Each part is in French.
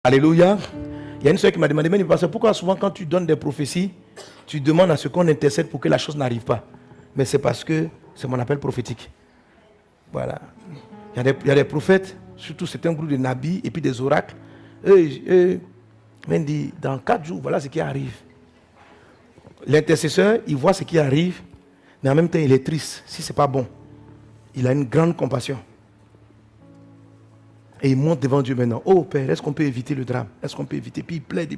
Alléluia. Il y a une soeur qui m'a demandé, mais pasteur, pourquoi souvent quand tu donnes des prophéties, tu demandes à ce qu'on intercède pour que la chose n'arrive pas? Mais c'est parce que c'est mon appel prophétique. Voilà. Il y a des prophètes, surtout c'est un groupe de nabis et puis des oracles. Mais dit, dans 4 jours, voilà ce qui arrive. L'intercesseur, il voit ce qui arrive, mais en même temps, il est triste. Si ce n'est pas bon, il a une grande compassion. Et il monte devant Dieu maintenant. Oh Père, est-ce qu'on peut éviter le drame? Est-ce qu'on peut éviter? Puis il plaide.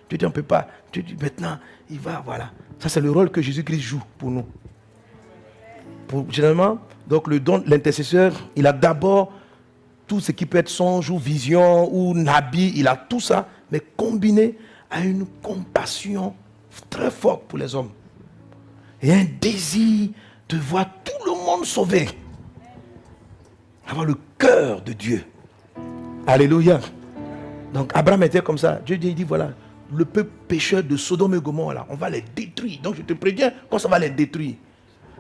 Dieu dit on ne peut pas. Dieu dit maintenant, il va, voilà. Ça c'est le rôle que Jésus-Christ joue pour nous. Généralement, donc le don de l'intercesseur, il a d'abord tout ce qui peut être songe ou vision ou nabi, il a tout ça, mais combiné à une compassion très forte pour les hommes. Et un désir de voir tout le monde sauvé. Avoir le cœur de Dieu. Alléluia. Donc Abraham était comme ça. Dieu dit voilà, le peuple pécheur de Sodome et Gomorrhe, là, on va les détruire. Donc je te préviens, quand ça va les détruire.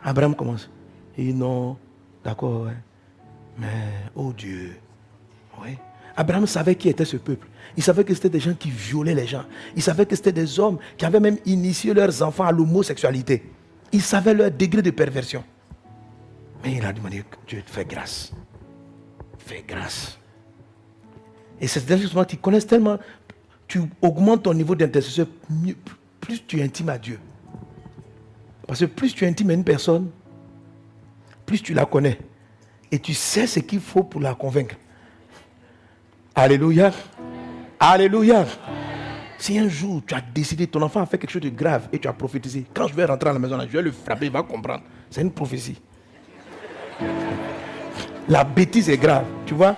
Abraham commence. Il dit non, d'accord, ouais. Mais, oh Dieu. Oui. Abraham savait qui était ce peuple. Il savait que c'était des gens qui violaient les gens. Il savait que c'était des hommes qui avaient même initié leurs enfants à l'homosexualité. Il savait leur degré de perversion. Mais il a demandé, Dieu, fais grâce. Fais grâce. Et c'est justement qu'ils connaissent tellement, tu augmentes ton niveau d'intercesseur, plus tu es intime à Dieu. Parce que plus tu es intime à une personne, plus tu la connais. Et tu sais ce qu'il faut pour la convaincre. Alléluia. Alléluia. Si un jour tu as décidé, ton enfant a fait quelque chose de grave et tu as prophétisé, quand je vais rentrer à la maison, là, je vais le frapper, il va comprendre. C'est une prophétie. La bêtise est grave, tu vois.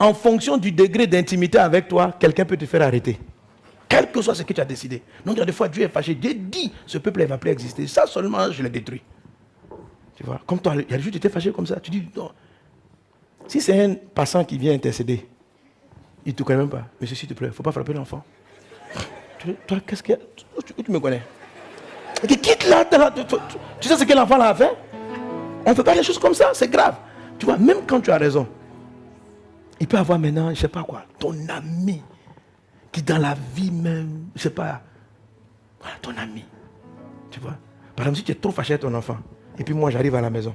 En fonction du degré d'intimité avec toi, quelqu'un peut te faire arrêter. Quel que soit ce que tu as décidé. Donc, il y a des fois, Dieu est fâché. Dieu dit, ce peuple ne va plus exister. Ça seulement, je l'ai détruit. Tu vois, comme toi, il y a des jours, tu étais fâché comme ça. Tu dis, non. Si c'est un passant qui vient intercéder, il ne te connaît même pas. Monsieur, s'il te plaît, il ne faut pas frapper l'enfant. Toi, qu'est-ce qu'il y a? Tu me connais. Tu quitte là. Tu sais ce que l'enfant a fait? On ne fait pas les choses comme ça, c'est grave. Tu vois, même quand tu as raison, il peut avoir maintenant, je ne sais pas quoi, ton ami, qui dans la vie même, je ne sais pas, voilà, ton ami. Tu vois. Par exemple, si tu es trop fâché avec ton enfant, et puis moi j'arrive à la maison.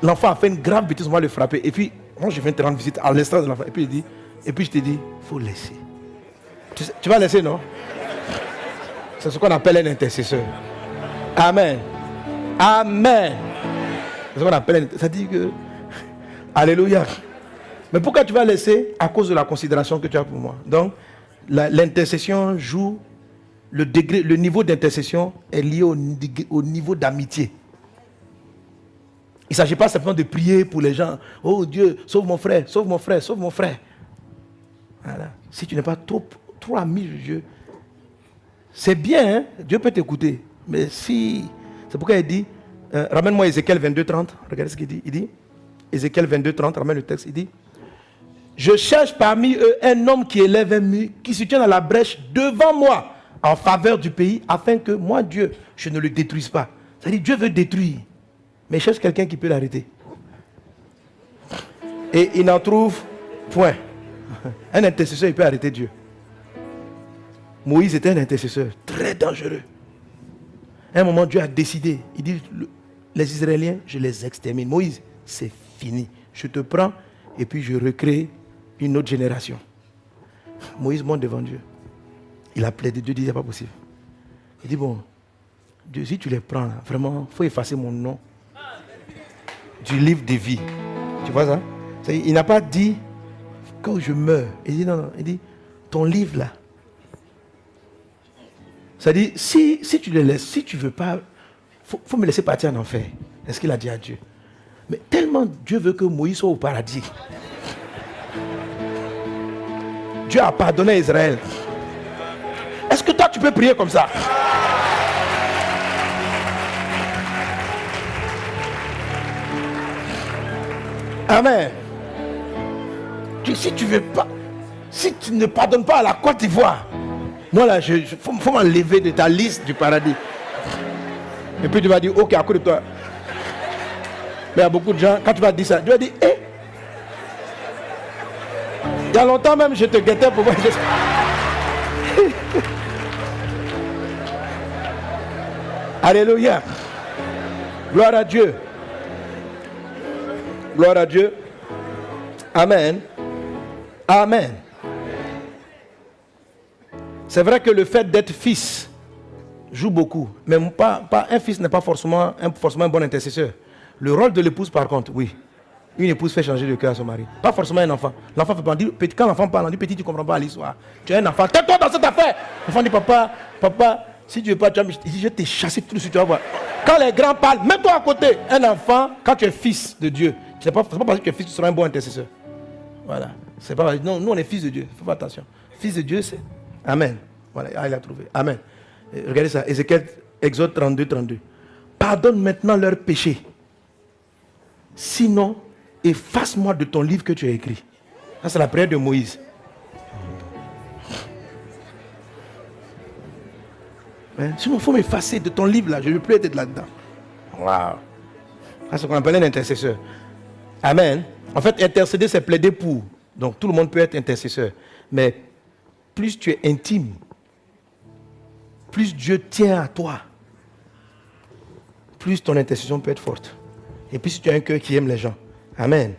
L'enfant a fait une grave bêtise, on va le frapper. Et puis, moi je viens te rendre visite à l'instant de l'enfant. Et puis je te dis, il faut laisser. Tu vas laisser, non? C'est ce qu'on appelle un intercesseur. Amen. Amen. C'est ce qu'on appelle. Ça dit que. Alléluia. Mais pourquoi tu vas laisser? À cause de la considération que tu as pour moi. Donc, l'intercession joue. Le niveau d'intercession est lié au niveau d'amitié. Il ne s'agit pas simplement de prier pour les gens. Oh Dieu, sauve mon frère, sauve mon frère, sauve mon frère. Voilà. Si tu n'es pas trop ami de Dieu, c'est bien, hein? Dieu peut t'écouter. Mais si. C'est pourquoi il dit, ramène-moi Ézéchiel 22:30. Regardez ce qu'il dit. Il dit, Ézéchiel 22:30, ramène le texte. Il dit, je cherche parmi eux un homme qui élève un mur, qui se tient dans la brèche devant moi, en faveur du pays, afin que moi, Dieu, je ne le détruise pas. C'est-à-dire, Dieu veut détruire, mais il cherche quelqu'un qui peut l'arrêter. Et il n'en trouve point. Un intercesseur, il peut arrêter Dieu. Moïse était un intercesseur très dangereux. À un moment, Dieu a décidé. Il dit, les Israéliens, je les extermine. Moïse, c'est fini. Je te prends et puis je recrée une autre génération. Moïse monte devant Dieu. Il a plaidé. Dieu dit, c'est pas possible. Il dit, bon, Dieu, si tu les prends, là, vraiment, il faut effacer mon nom du livre de vie. Tu vois ça? Il n'a pas dit que je meurs. Il dit, non. Il dit, ton livre là. C'est-à-dire, si tu les laisses, si tu ne veux pas, il faut me laisser partir en enfer. C'est ce qu'il a dit à Dieu. Mais tellement Dieu veut que Moïse soit au paradis. Dieu a pardonné à Israël. Est-ce que toi tu peux prier comme ça? Amen. Si tu veux pas, si tu ne pardonnes pas à la Côte d'Ivoire, moi là, il faut m'enlever de ta liste du paradis. Et puis tu vas dire, ok, à cause de toi. Mais il y a beaucoup de gens, quand tu vas dire ça, tu vas dire, Il y a longtemps même, je te guettais pour voir. Alléluia. Gloire à Dieu. Gloire à Dieu. Amen. Amen. C'est vrai que le fait d'être fils joue beaucoup. Mais un fils n'est pas forcément un bon intercesseur. Le rôle de l'épouse, par contre, oui. Une épouse fait changer le cœur à son mari. Pas forcément un enfant. L'enfant fait pas dire, quand l'enfant parle, on dit petit, tu ne comprends pas l'histoire. Tu es un enfant, tais-toi dans cette affaire. L'enfant dit, papa, si tu ne veux pas, je t'ai chassé tout de suite, tu vas voir. Quand les grands parlent, mets-toi à côté. Un enfant, quand tu es fils de Dieu, ce n'est pas parce que tu es fils que tu seras un bon intercesseur. Voilà. C'est pas, non, nous on est fils de Dieu. Fais attention. Fils de Dieu, c'est Amen. Voilà, il a trouvé. Amen. Regardez ça, Exode 32, 32. Pardonne maintenant leurs péchés. Sinon, efface-moi de ton livre que tu as écrit. Ça, c'est la prière de Moïse. Sinon, il faut m'effacer de ton livre là. Je ne veux plus être là-dedans. Waouh. C'est ce qu'on appelle un intercesseur. Amen. En fait, intercéder, c'est plaider pour. Donc, tout le monde peut être intercesseur. Mais plus tu es intime, plus Dieu tient à toi, plus ton intercession peut être forte. Et puis si tu as un cœur qui aime les gens. Amen.